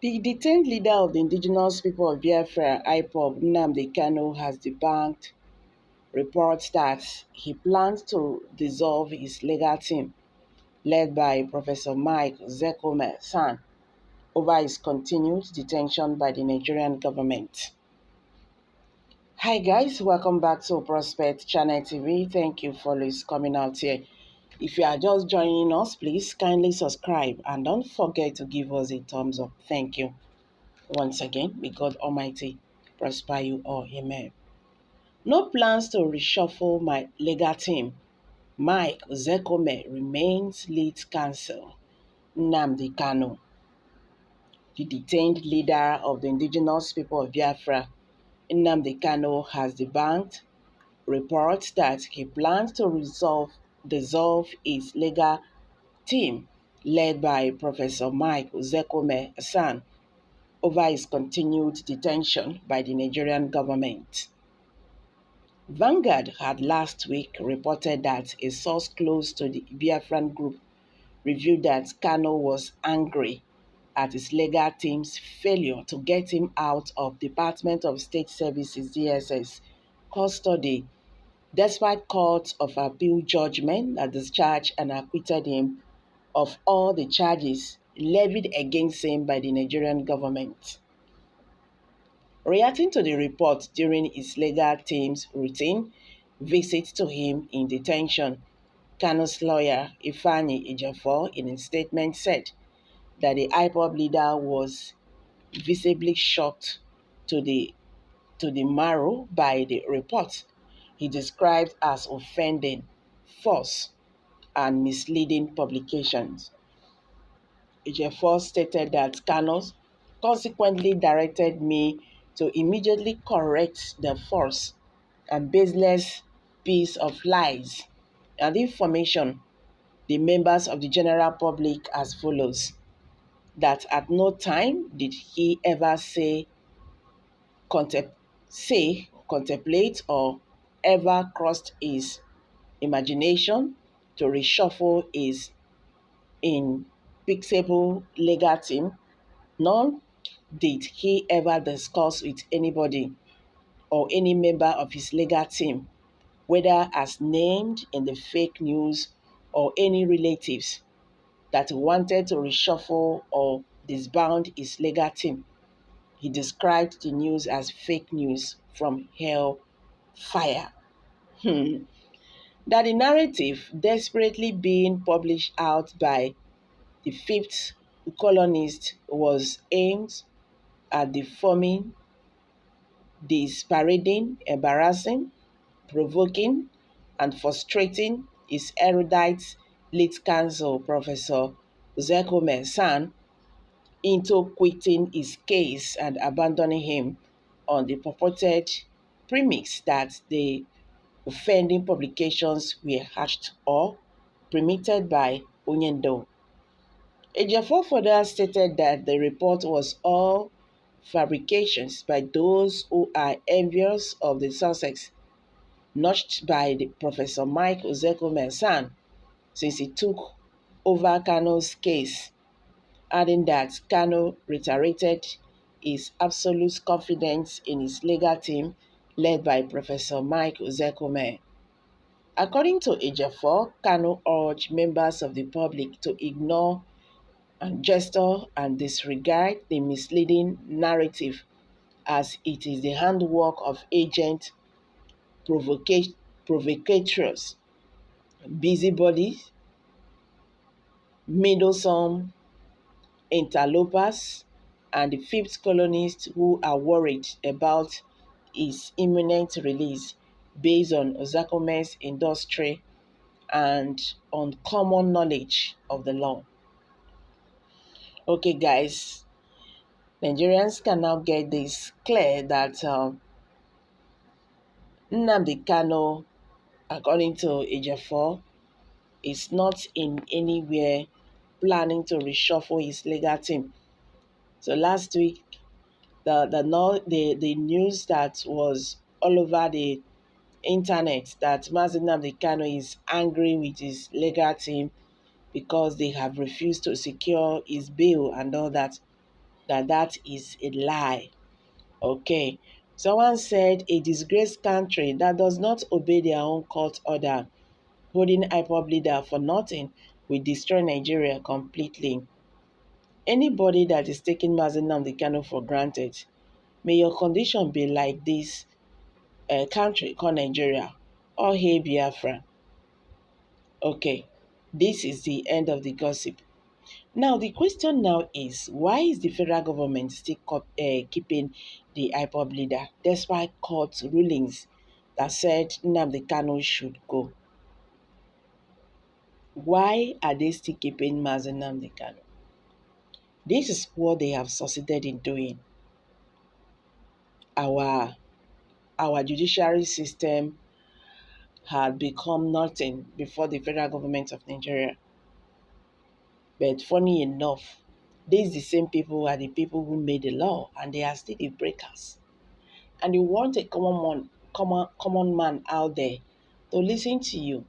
The detained leader of the indigenous people of Biafra, IPOB, Nnamdi Kanu, has debunked reports that he plans to dissolve his legal team, led by Professor Mike Ozekhome San, over his continued detention by the Nigerian government. Hi guys, welcome back to Prospect Channel TV. Thank you for always coming out here. If you are just joining us, please kindly subscribe and don't forget to give us a thumbs up. Thank you. Once again, may God Almighty prosper you all. Amen. No plans to reshuffle my legal team. Mike Ozekhome remains lead counsel. Nnamdi Kanu, the detained leader of the indigenous people of Biafra, Nnamdi Kanu has debunked reports that he plans to dissolve his legal team led by Professor Mike Ozekhome San over his continued detention by the Nigerian government. Vanguard had last week reported that a source close to the Biafran group revealed that Kanu was angry at his legal team's failure to get him out of Department of State Services DSS custody, despite Court of Appeal judgment that discharged and acquitted him of all the charges levied against him by the Nigerian government. Reacting to the report during his legal team's routine visit to him in detention, Kanu's lawyer, Ifeanyi Ejiofor, in a statement said that the IPOB leader was visibly shocked to the marrow by the report he described as offending, false, and misleading publications. Ejiofor stated that Kanu consequently directed me to immediately correct the false and baseless piece of lies and information the members of the general public as follows: that at no time did he ever contemplate or ever crossed his imagination to reshuffle his inflexible legal team, nor did he ever discuss with anybody or any member of his legal team, whether as named in the fake news or any relatives, that wanted to reshuffle or disband his legal team. He described the news as fake news from hell fire. That the narrative desperately being published out by the fifth colonist was aimed at deforming, disparading, embarrassing, provoking, and frustrating his erudite lead counsel, Professor Ozekhome San, into quitting his case and abandoning him on the purported premise that the offending publications were hatched or permitted by Onyendo. Ejiofor further stated that the report was all fabrications by those who are envious of the success notched by the Professor Mike Ozekhome San since he took over Kanu's case, adding that Kanu reiterated his absolute confidence in his legal team led by Professor Mike Ozekhome. According to Ejiofor, Kanu urged members of the public to ignore and gesture and disregard the misleading narrative as it is the handwork of agent provocateurs, busybodies, meddlesome interlopers, and the fifth colonists who are worried about his imminent release based on Ozekhome's industry and on common knowledge of the law. Okay, guys, Nigerians can now get this clear that Nnamdi Kanu, according to Ejiofor, is not in anywhere planning to reshuffle his legal team. So last week, the news that was all over the internet that Mazi Nnamdi Kanu is angry with his legal team because they have refused to secure his bail and all that. that that is a lie. Okay. Someone said a disgraced country that does not obey their own court order, holding IPOB leader for nothing, will destroy Nigeria completely. Anybody that is taking Mazi Nnamdi Kanu for granted, may your condition be like this country called Nigeria, or hey Biafra. Okay, this is the end of the gossip. Now, the question now is, why is the federal government still keeping the IPOB leader despite court rulings that said Nnamdi Kanu should go? Why are they still keeping Mazi Nnamdi Kanu? This is what they have succeeded in doing. Our judiciary system had become nothing before the federal government of Nigeria. But funny enough, these the same people are the people who made the law, and they are still the breakers. And you want a common man out there to listen to you.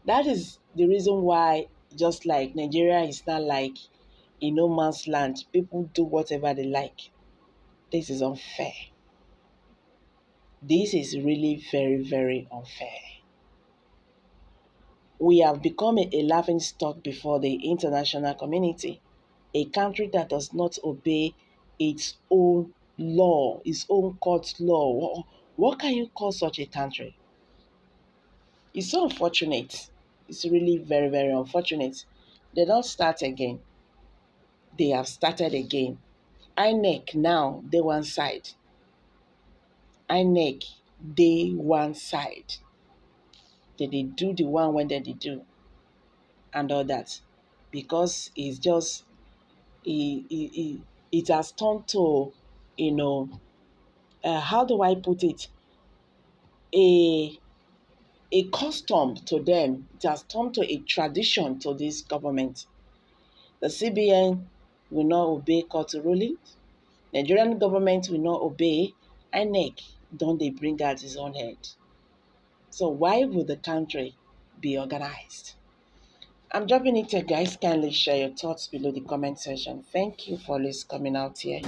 That is the reason why, just like Nigeria is not like in no man's land, people do whatever they like. This is unfair. This is really very, very unfair. We have become a laughing stock before the international community. A country that does not obey its own law, its own court law. What can you call such a country? It's so unfortunate. It's really very, very unfortunate. They don't start again. They have started again. INEC now, they one side. INEC, they one side. They do the one when they do and all that. Because it's just, it has turned to, you know, how do I put it? A custom to them. It has turned to a tradition to this government. The CBN will not obey court rulings. Nigerian government will not obey. INEC don't they bring out his own head. So why would the country be organized? I'm dropping it here, guys. Kindly share your thoughts below the comment section. Thank you for always coming out here.